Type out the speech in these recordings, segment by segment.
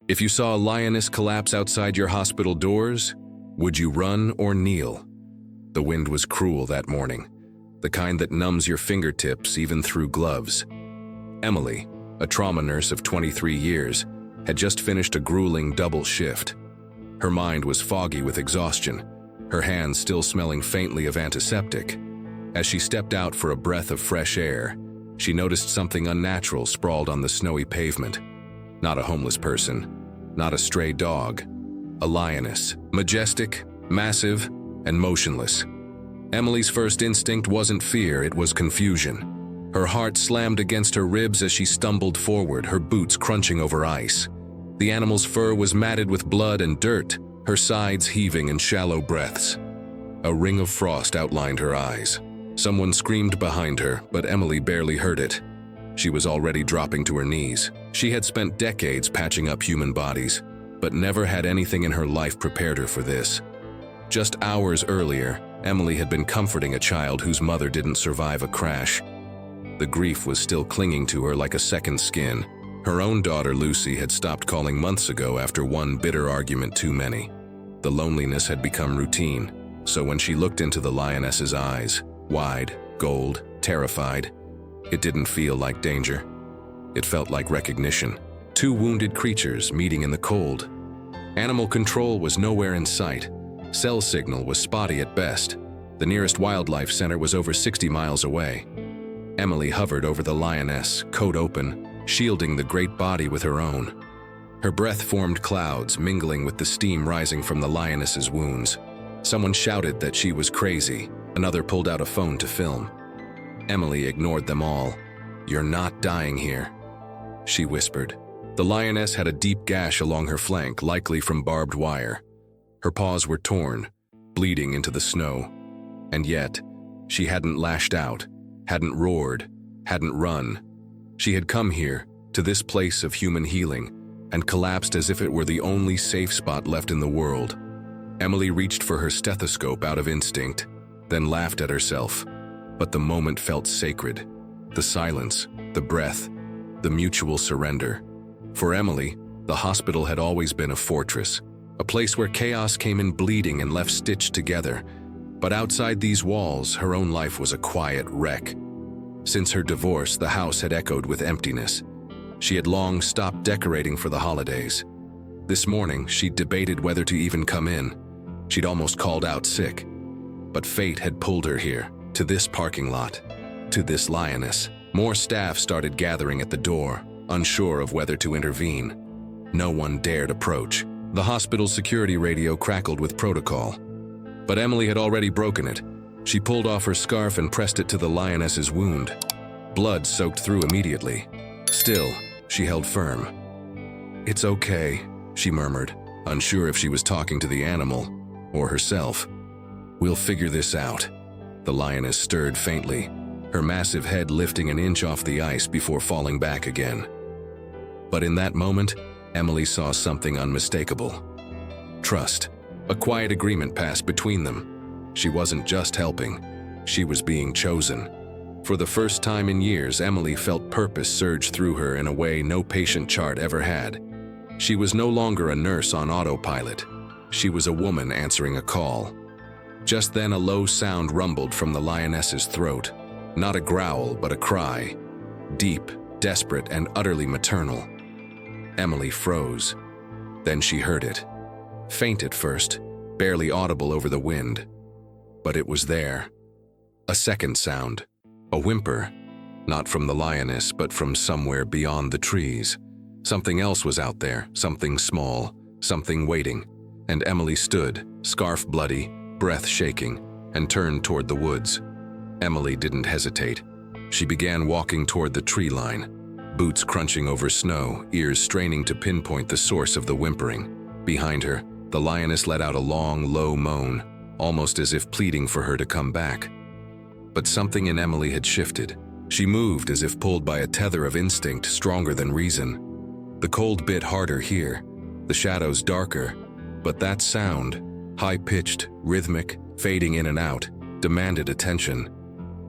If you saw a lioness collapse outside your hospital doors, would you run or kneel? The wind was cruel that morning, the kind that numbs your fingertips even through gloves. Emily, a trauma nurse of 23 years, had just finished a grueling double shift. Her mind was foggy with exhaustion, her hands still smelling faintly of antiseptic. As she stepped out for a breath of fresh air, she noticed something unnatural sprawled on the snowy pavement. Not a homeless person, not a stray dog, a lioness, majestic, massive, and motionless. Emily's first instinct wasn't fear, it was confusion. Her heart slammed against her ribs as she stumbled forward, her boots crunching over ice. The animal's fur was matted with blood and dirt, her sides heaving in shallow breaths. A ring of frost outlined her eyes. Someone screamed behind her, but Emily barely heard it. She was already dropping to her knees. She had spent decades patching up human bodies, but never had anything in her life prepared her for this. Just hours earlier, Emily had been comforting a child whose mother didn't survive a crash. The grief was still clinging to her like a second skin. Her own daughter, Lucy, had stopped calling months ago after one bitter argument too many. The loneliness had become routine, so when she looked into the lioness's eyes, wide, gold, terrified, it didn't feel like danger. It felt like recognition. Two wounded creatures meeting in the cold. Animal control was nowhere in sight. Cell signal was spotty at best. The nearest wildlife center was over 60 miles away. Emily hovered over the lioness, coat open, shielding the great body with her own. Her breath formed clouds, mingling with the steam rising from the lioness's wounds. Someone shouted that she was crazy. Another pulled out a phone to film. Emily ignored them all. "You're not dying here," she whispered. The lioness had a deep gash along her flank, likely from barbed wire. Her paws were torn, bleeding into the snow. And yet, she hadn't lashed out, hadn't roared, hadn't run. She had come here, to this place of human healing, and collapsed as if it were the only safe spot left in the world. Emily reached for her stethoscope out of instinct, then laughed at herself. But the moment felt sacred. The silence, the breath, the mutual surrender. For Emily, the hospital had always been a fortress, a place where chaos came in bleeding and left stitched together. But outside these walls, her own life was a quiet wreck. Since her divorce, the house had echoed with emptiness. She had long stopped decorating for the holidays. This morning, she debated whether to even come in. She'd almost called out sick. But fate had pulled her here, to this parking lot, to this lioness. More staff started gathering at the door, unsure of whether to intervene. No one dared approach. The hospital's security radio crackled with protocol. But Emily had already broken it. She pulled off her scarf and pressed it to the lioness's wound. Blood soaked through immediately. Still, she held firm. "It's okay," she murmured, unsure if she was talking to the animal or herself. "We'll figure this out." The lioness stirred faintly, her massive head lifting an inch off the ice before falling back again. But in that moment, Emily saw something unmistakable. Trust. A quiet agreement passed between them. She wasn't just helping, she was being chosen. For the first time in years, Emily felt purpose surge through her in a way no patient chart ever had. She was no longer a nurse on autopilot. She was a woman answering a call. Just then, a low sound rumbled from the lioness's throat. Not a growl, but a cry. Deep, desperate, and utterly maternal. Emily froze. Then she heard it. Faint at first, barely audible over the wind. But it was there. A second sound. A whimper. Not from the lioness, but from somewhere beyond the trees. Something else was out there, something small, something waiting. And Emily stood, scarf bloody, breath shaking, and turned toward the woods. Emily didn't hesitate. She began walking toward the tree line, boots crunching over snow, ears straining to pinpoint the source of the whimpering. Behind her, the lioness let out a long, low moan, almost as if pleading for her to come back. But something in Emily had shifted. She moved as if pulled by a tether of instinct stronger than reason. The cold bit harder here, the shadows darker, but that sound, high-pitched, rhythmic, fading in and out, demanded attention.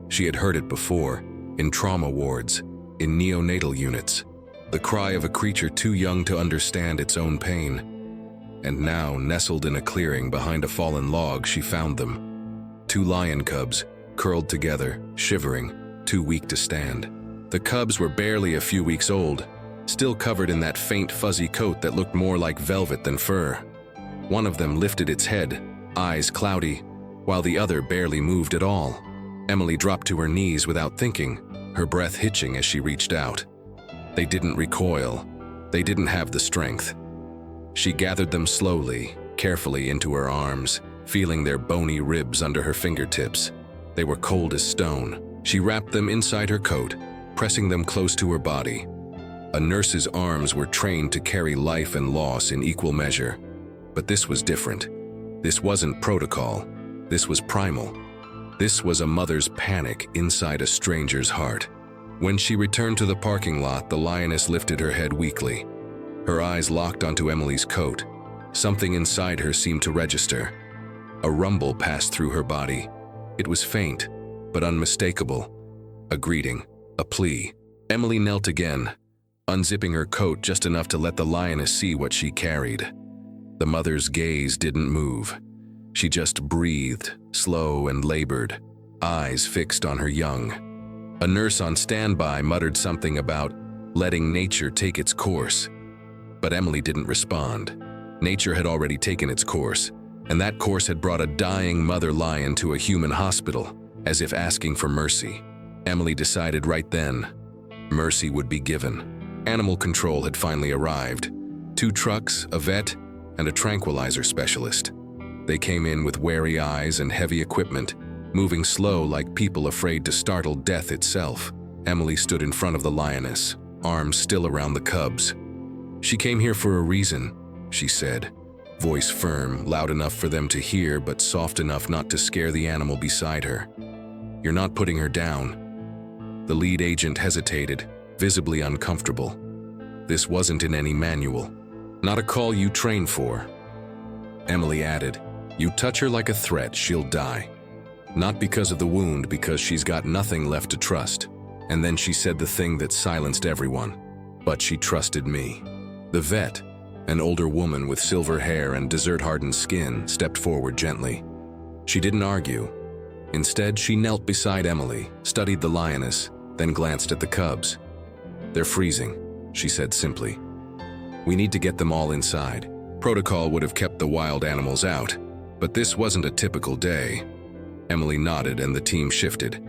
She had heard it before, in trauma wards, in neonatal units. the cry of a creature too young to understand its own pain. And now, nestled in a clearing behind a fallen log, she found them. 2 lion cubs, curled together, shivering, too weak to stand. The cubs were barely a few weeks old, still covered in that faint fuzzy coat that looked more like velvet than fur. One of them lifted its head, eyes cloudy, while the other barely moved at all. Emily dropped to her knees without thinking, her breath hitching as she reached out. They didn't recoil. They didn't have the strength. She gathered them slowly, carefully into her arms, feeling their bony ribs under her fingertips. They were cold as stone. She wrapped them inside her coat, pressing them close to her body. A nurse's arms were trained to carry life and loss in equal measure. But this was different. This wasn't protocol. This was primal. This was a mother's panic inside a stranger's heart. When she returned to the parking lot, the lioness lifted her head weakly. Her eyes locked onto Emily's coat. Something inside her seemed to register. A rumble passed through her body. It was faint, but unmistakable. A greeting, a plea. Emily knelt again, unzipping her coat just enough to let the lioness see what she carried. The mother's gaze didn't move. She just breathed, slow and labored, eyes fixed on her young. A nurse on standby muttered something about letting nature take its course. But Emily didn't respond. Nature had already taken its course, and that course had brought a dying mother lion to a human hospital, as if asking for mercy. Emily decided right then, mercy would be given. Animal control had finally arrived. 2 trucks, a vet, and a tranquilizer specialist. They came in with wary eyes and heavy equipment, moving slow like people afraid to startle death itself. Emily stood in front of the lioness, arms still around the cubs. "She came here for a reason," she said, voice firm, loud enough for them to hear but soft enough not to scare the animal beside her. "You're not putting her down." The lead agent hesitated, visibly uncomfortable. "This wasn't in any manual. Not a call you trained for." Emily added, "You touch her like a threat, she'll die. Not because of the wound, because she's got nothing left to trust." And then she said the thing that silenced everyone. "But she trusted me." The vet, an older woman with silver hair and dessert-hardened skin, stepped forward gently. She didn't argue. Instead, she knelt beside Emily, studied the lioness, then glanced at the cubs. "They're freezing," she said simply. "We need to get them all inside." Protocol would have kept the wild animals out, but this wasn't a typical day. Emily nodded and the team shifted.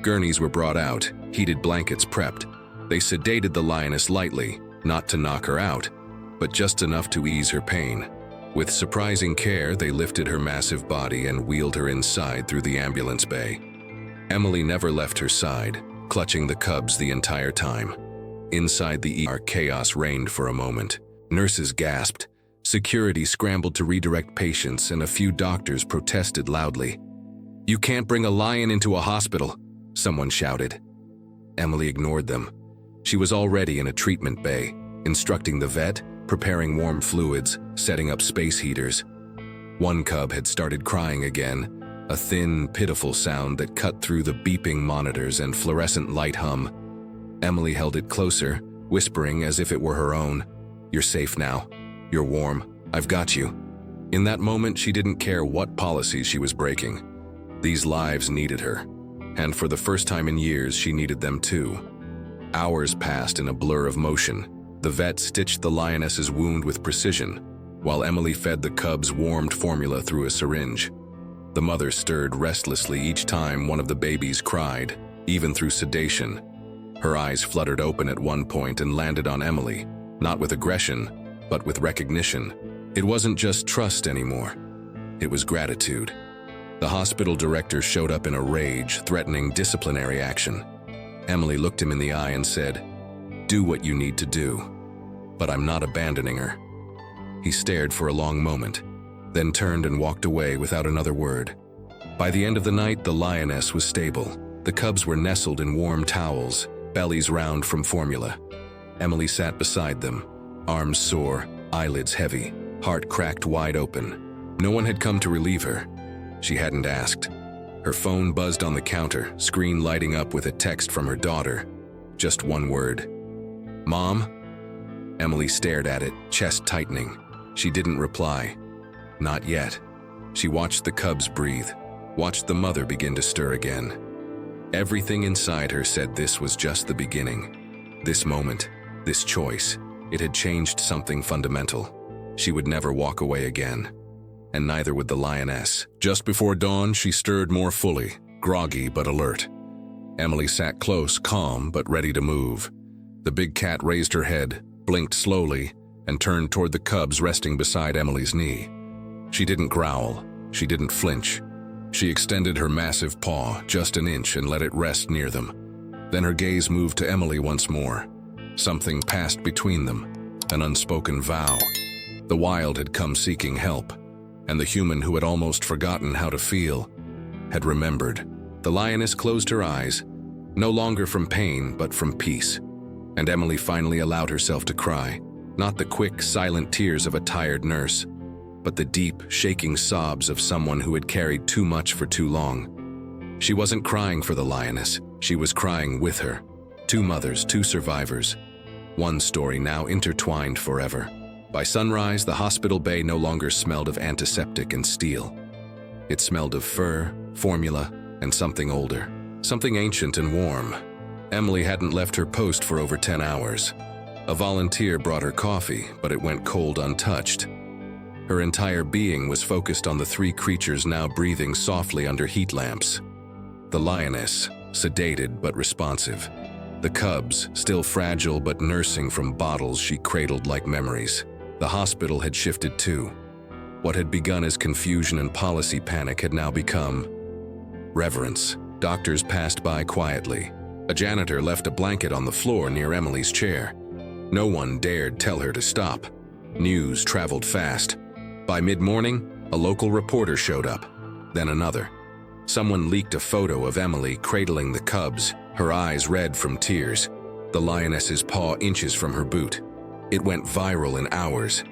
Gurneys were brought out, heated blankets prepped. They sedated the lioness lightly, not to knock her out, but just enough to ease her pain. With surprising care, they lifted her massive body and wheeled her inside through the ambulance bay. Emily never left her side, clutching the cubs the entire time. Inside the ER, chaos reigned for a moment. Nurses gasped, security scrambled to redirect patients, and a few doctors protested loudly. "You can't bring a lion into a hospital," someone shouted. Emily ignored them. She was already in a treatment bay, instructing the vet, preparing warm fluids, setting up space heaters. One cub had started crying again, a thin, pitiful sound that cut through the beeping monitors and fluorescent light hum. Emily held it closer, whispering as if it were her own, "You're safe now. You're warm. I've got you." In that moment, she didn't care what policies she was breaking. These lives needed her, and for the first time in years, she needed them too. Hours passed in a blur of motion. The vet stitched the lioness's wound with precision, while Emily fed the cubs warmed formula through a syringe. The mother stirred restlessly each time one of the babies cried, even through sedation. Her eyes fluttered open at one point and landed on Emily, not with aggression, but with recognition. It wasn't just trust anymore. It was gratitude. The hospital director showed up in a rage, threatening disciplinary action. Emily looked him in the eye and said, "Do what you need to do, but I'm not abandoning her." He stared for a long moment, then turned and walked away without another word. By the end of the night, the lioness was stable. The cubs were nestled in warm towels, bellies round from formula. Emily sat beside them, arms sore, eyelids heavy, heart cracked wide open. No one had come to relieve her. She hadn't asked. Her phone buzzed on the counter, screen lighting up with a text from her daughter. Just one word. "Mom?" Emily stared at it, chest tightening. She didn't reply. Not yet. She watched the cubs breathe, watched the mother begin to stir again. Everything inside her said this was just the beginning. This moment, this choice, it had changed something fundamental. She would never walk away again. And neither would the lioness. Just before dawn, she stirred more fully, groggy but alert. Emily sat close, calm but ready to move. The big cat raised her head, blinked slowly, and turned toward the cubs resting beside Emily's knee. She didn't growl. She didn't flinch. She extended her massive paw just an inch and let it rest near them. Then her gaze moved to Emily once more. Something passed between them, an unspoken vow. The wild had come seeking help, and the human who had almost forgotten how to feel had remembered. The lioness closed her eyes, no longer from pain but from peace, and Emily finally allowed herself to cry, not the quick, silent tears of a tired nurse, but the deep, shaking sobs of someone who had carried too much for too long. She wasn't crying for the lioness, she was crying with her. Two mothers, two survivors. One story now intertwined forever. By sunrise, the hospital bay no longer smelled of antiseptic and steel. It smelled of fur, formula, and something older, something ancient and warm. Emily hadn't left her post for over 10 hours. A volunteer brought her coffee, but it went cold untouched. Her entire being was focused on the three creatures now breathing softly under heat lamps. The lioness, sedated but responsive. The cubs, still fragile but nursing from bottles she cradled like memories. The hospital had shifted too. What had begun as confusion and policy panic had now become reverence. Doctors passed by quietly. A janitor left a blanket on the floor near Emily's chair. No one dared tell her to stop. News traveled fast. By mid-morning, a local reporter showed up, then another. Someone leaked a photo of Emily cradling the cubs, her eyes red from tears, the lioness's paw inches from her boot. It went viral in hours.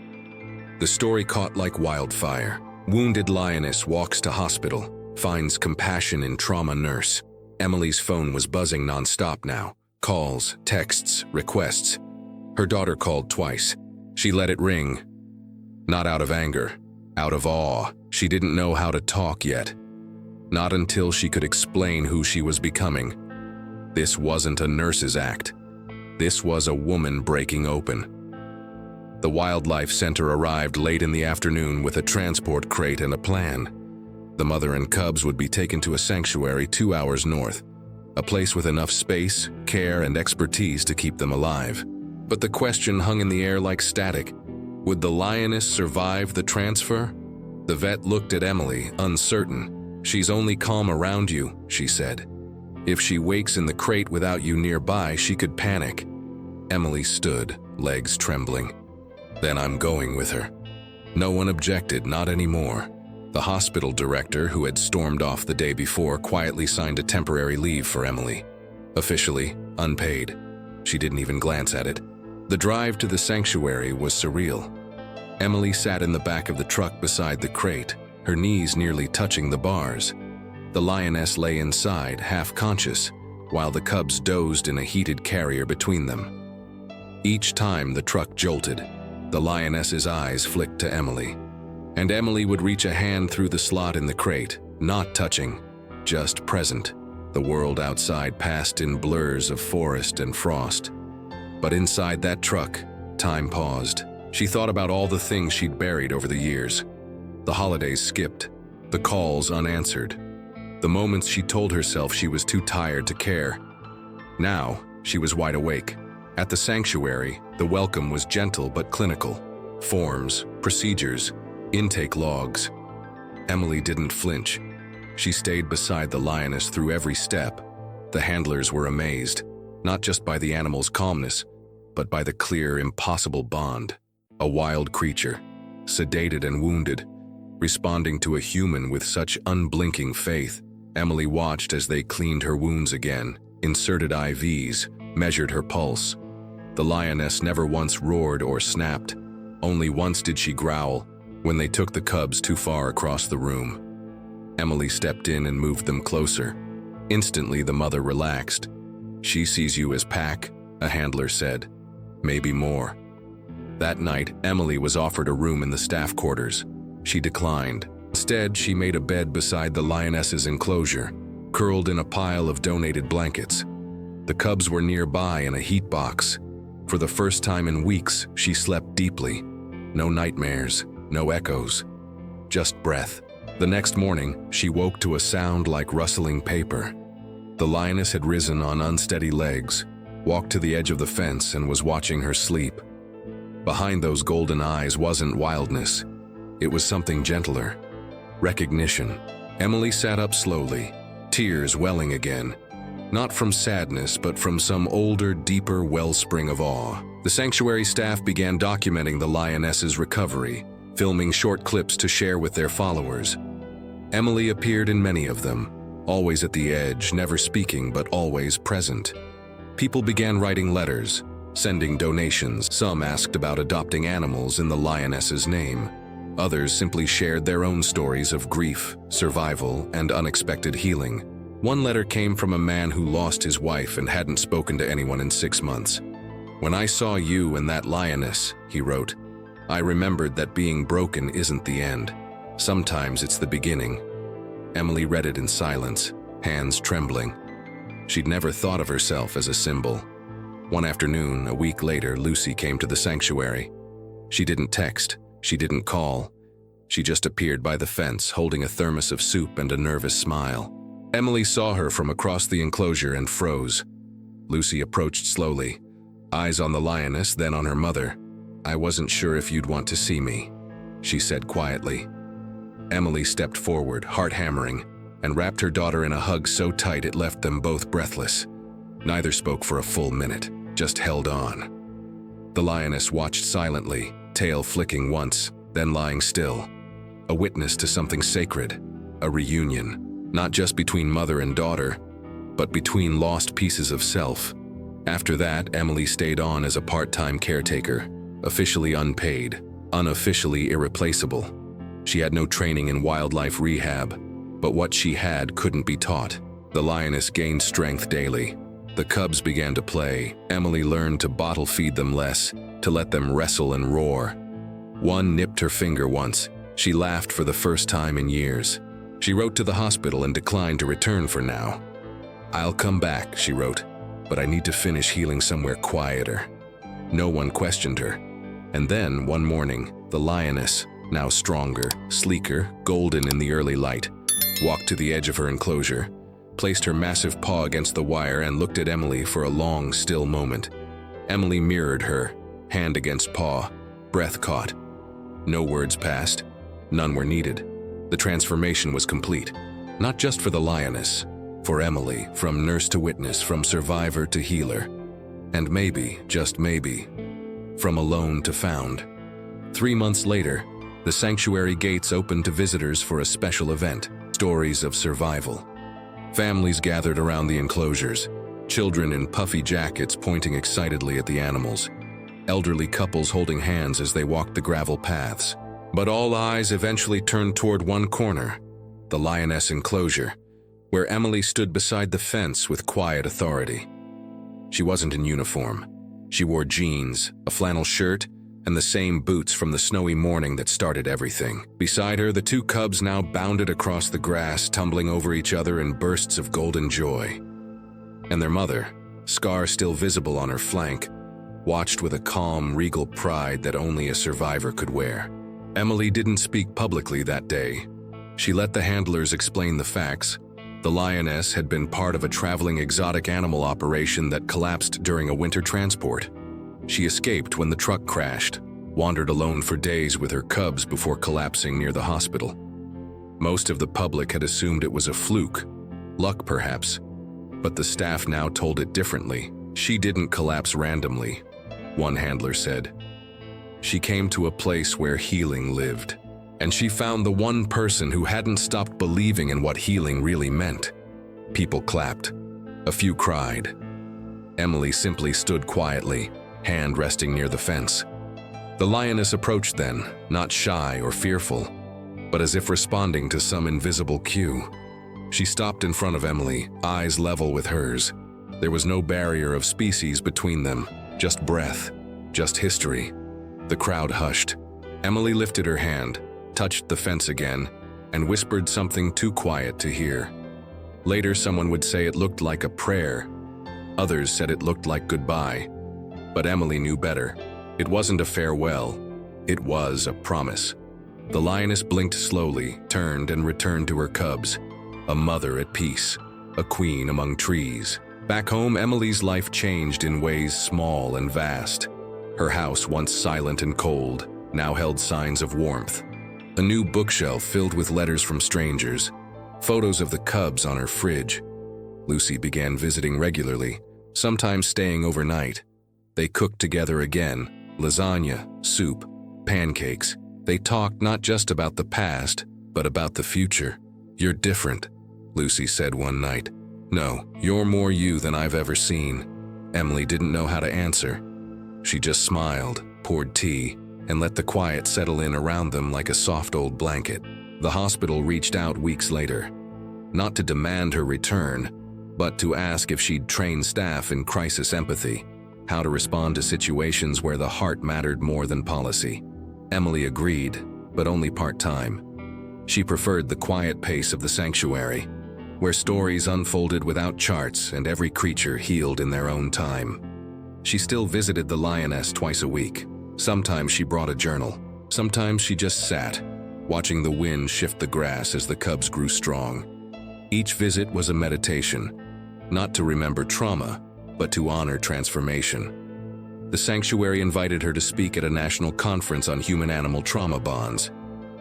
The story caught like wildfire. Wounded lioness walks to hospital, finds compassion in trauma nurse. Emily's phone was buzzing nonstop now. Calls, texts, requests. Her daughter called twice. She let it ring. Not out of anger, out of awe. She didn't know how to talk yet. Not until she could explain who she was becoming. This wasn't a nurse's act. This was a woman breaking open. The wildlife center arrived late in the afternoon with a transport crate and a plan. The mother and cubs would be taken to a sanctuary 2 hours north, a place with enough space, care, and expertise to keep them alive. But the question hung in the air like static. Would the lioness survive the transfer? The vet looked at Emily, uncertain. "She's only calm around you," she said. "If she wakes in the crate without you nearby, she could panic." Emily stood, legs trembling. "Then I'm going with her." No one objected, not anymore. The hospital director, who had stormed off the day before, quietly signed a temporary leave for Emily. Officially, unpaid. She didn't even glance at it. The drive to the sanctuary was surreal. Emily sat in the back of the truck beside the crate, her knees nearly touching the bars. The lioness lay inside, half-conscious, while the cubs dozed in a heated carrier between them. Each time the truck jolted, the lioness's eyes flicked to Emily. And Emily would reach a hand through the slot in the crate, not touching, just present. The world outside passed in blurs of forest and frost. But inside that truck, time paused. She thought about all the things she'd buried over the years. The holidays skipped, the calls unanswered, the moments she told herself she was too tired to care. Now, she was wide awake. At the sanctuary, the welcome was gentle but clinical. Forms, procedures, intake logs. Emily didn't flinch. She stayed beside the lioness through every step. The handlers were amazed, not just by the animal's calmness, but by the clear, impossible bond. A wild creature, sedated and wounded, responding to a human with such unblinking faith. Emily watched as they cleaned her wounds again, inserted IVs, measured her pulse. The lioness never once roared or snapped. Only once did she growl, when they took the cubs too far across the room. Emily stepped in and moved them closer. Instantly, the mother relaxed. "She sees you as pack," a handler said. "Maybe more." That night, Emily was offered a room in the staff quarters. She declined. Instead, she made a bed beside the lioness's enclosure, curled in a pile of donated blankets. The cubs were nearby in a heat box. For the first time in weeks, she slept deeply. No nightmares, no echoes, just breath. The next morning, she woke to a sound like rustling paper. The lioness had risen on unsteady legs, walked to the edge of the fence, and was watching her sleep. Behind those golden eyes wasn't wildness. It was something gentler. Recognition. Emily sat up slowly, tears welling again. Not from sadness, but from some older, deeper wellspring of awe. The sanctuary staff began documenting the lioness's recovery, filming short clips to share with their followers. Emily appeared in many of them, always at the edge, never speaking but always present. People began writing letters, sending donations. Some asked about adopting animals in the lioness's name. Others simply shared their own stories of grief, survival, and unexpected healing. One letter came from a man who lost his wife and hadn't spoken to anyone in 6 months. "When I saw you and that lioness," he wrote, "I remembered that being broken isn't the end. Sometimes it's the beginning." Emily read it in silence, hands trembling. She'd never thought of herself as a symbol. One afternoon, a week later, Lucy came to the sanctuary. She didn't text, she didn't call. She just appeared by the fence, holding a thermos of soup and a nervous smile. Emily saw her from across the enclosure and froze. Lucy approached slowly, eyes on the lioness, then on her mother. "I wasn't sure if you'd want to see me," she said quietly. Emily stepped forward, heart hammering, and wrapped her daughter in a hug so tight it left them both breathless. Neither spoke for a full minute, just held on. The lioness watched silently, tail flicking once, then lying still. A witness to something sacred, a reunion, not just between mother and daughter, but between lost pieces of self. After that, Emily stayed on as a part-time caretaker, officially unpaid, unofficially irreplaceable. She had no training in wildlife rehab, but what she had couldn't be taught. The lioness gained strength daily. The cubs began to play. Emily learned to bottle feed them less, to let them wrestle and roar. One nipped her finger once. She laughed for the first time in years. She wrote to the hospital and declined to return for now. "I'll come back," she wrote, "but I need to finish healing somewhere quieter." No one questioned her. And then, one morning, the lioness, now stronger, sleeker, golden in the early light, walked to the edge of her enclosure, placed her massive paw against the wire, and looked at Emily for a long, still moment. Emily mirrored her, hand against paw, breath caught. No words passed. None were needed. The transformation was complete, not just for the lioness, for Emily, from nurse to witness, from survivor to healer, and maybe, just maybe, from alone to found. 3 months later, the sanctuary gates opened to visitors for a special event, Stories of Survival. Families gathered around the enclosures, children in puffy jackets pointing excitedly at the animals, elderly couples holding hands as they walked the gravel paths. But all eyes eventually turned toward one corner, the lioness enclosure, where Emily stood beside the fence with quiet authority. She wasn't in uniform. She wore jeans, a flannel shirt, and the same boots from the snowy morning that started everything. Beside her, the two cubs now bounded across the grass, tumbling over each other in bursts of golden joy. And their mother, scar still visible on her flank, watched with a calm, regal pride that only a survivor could wear. Emily didn't speak publicly that day. She let the handlers explain the facts. The lioness had been part of a traveling exotic animal operation that collapsed during a winter transport. She escaped when the truck crashed, wandered alone for days with her cubs before collapsing near the hospital. Most of the public had assumed it was a fluke, luck perhaps, but the staff now told it differently. She didn't collapse randomly, one handler said. She came to a place where healing lived, and she found the one person who hadn't stopped believing in what healing really meant. People clapped. A few cried. Emily simply stood quietly, hand resting near the fence. The lioness approached then, not shy or fearful, but as if responding to some invisible cue. She stopped in front of Emily, eyes level with hers. There was no barrier of species between them, just breath, just history. The crowd hushed. Emily lifted her hand, touched the fence again, and whispered something too quiet to hear. Later, someone would say it looked like a prayer. Others said it looked like goodbye. But Emily knew better. It wasn't a farewell. It was a promise. The lioness blinked slowly, turned and returned to her cubs. A mother at peace, a queen among trees. Back home, Emily's life changed in ways small and vast. Her house, once silent and cold, now held signs of warmth. A new bookshelf filled with letters from strangers, photos of the cubs on her fridge. Lucy began visiting regularly, sometimes staying overnight. They cooked together again, lasagna, soup, pancakes. They talked not just about the past, but about the future. "You're different," Lucy said one night. "No, you're more you than I've ever seen." Emily didn't know how to answer. She just smiled, poured tea, and let the quiet settle in around them like a soft old blanket. The hospital reached out weeks later, not to demand her return, but to ask if she'd trained staff in crisis empathy, how to respond to situations where the heart mattered more than policy. Emily agreed, but only part-time. She preferred the quiet pace of the sanctuary, where stories unfolded without charts and every creature healed in their own time. She still visited the lioness twice a week. Sometimes she brought a journal. Sometimes she just sat, watching the wind shift the grass as the cubs grew strong. Each visit was a meditation, not to remember trauma, but to honor transformation. The sanctuary invited her to speak at a national conference on human-animal trauma bonds.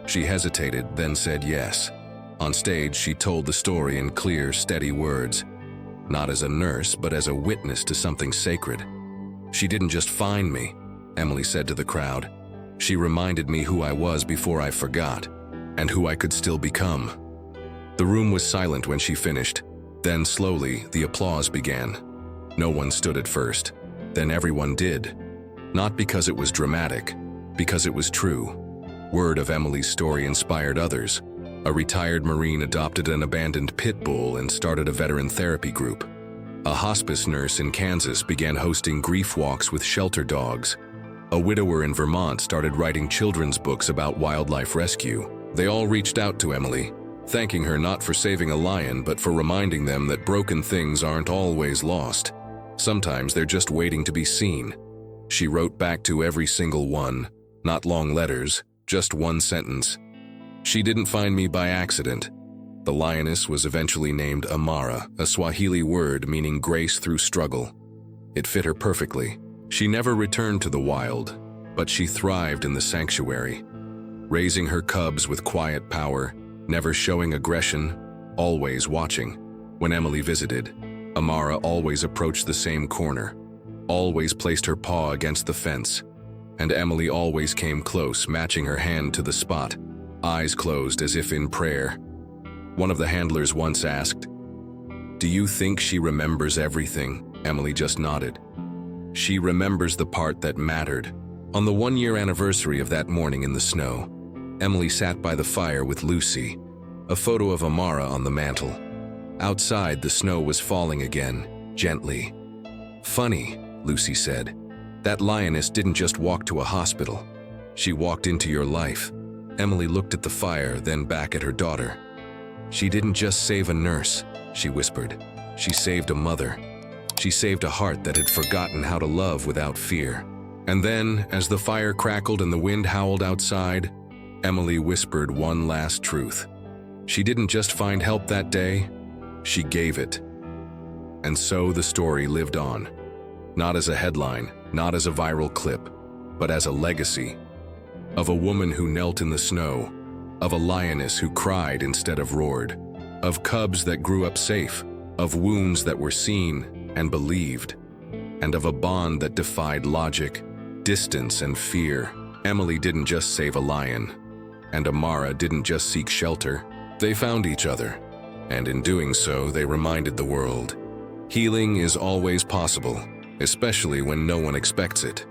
She hesitated, then said yes. On stage, she told the story in clear, steady words, not as a nurse, but as a witness to something sacred. "She didn't just find me," Emily said to the crowd. "She reminded me who I was before I forgot, and who I could still become." The room was silent when she finished. Then slowly, the applause began. No one stood at first. Then everyone did. Not because it was dramatic, because it was true. Word of Emily's story inspired others. A retired Marine adopted an abandoned pit bull and started a veteran therapy group. A hospice nurse in Kansas began hosting grief walks with shelter dogs. A widower in Vermont started writing children's books about wildlife rescue. They all reached out to Emily, thanking her not for saving a lion, but for reminding them that broken things aren't always lost. Sometimes they're just waiting to be seen. She wrote back to every single one, not long letters, just one sentence. "She didn't find me by accident." The lioness was eventually named Amara, a Swahili word meaning grace through struggle. It fit her perfectly. She never returned to the wild, but she thrived in the sanctuary, raising her cubs with quiet power, never showing aggression, always watching. When Emily visited, Amara always approached the same corner, always placed her paw against the fence, and Emily always came close, matching her hand to the spot, eyes closed as if in prayer. One of the handlers once asked, "Do you think she remembers everything?" Emily just nodded. "She remembers the part that mattered." On the one-year anniversary of that morning in the snow, Emily sat by the fire with Lucy, a photo of Amara on the mantel. Outside, the snow was falling again, gently. "Funny," Lucy said. "That lioness didn't just walk to a hospital. She walked into your life." Emily looked at the fire, then back at her daughter. "She didn't just save a nurse," she whispered. "She saved a mother. She saved a heart that had forgotten how to love without fear." And then, as the fire crackled and the wind howled outside, Emily whispered one last truth. She didn't just find help that day, she gave it. And so the story lived on. Not as a headline, not as a viral clip, but as a legacy. Of a woman who knelt in the snow, of a lioness who cried instead of roared, of cubs that grew up safe, of wounds that were seen and believed, and of a bond that defied logic, distance, and fear. Emily didn't just save a lion, and Amara didn't just seek shelter. They found each other, and in doing so, they reminded the world. Healing is always possible, especially when no one expects it.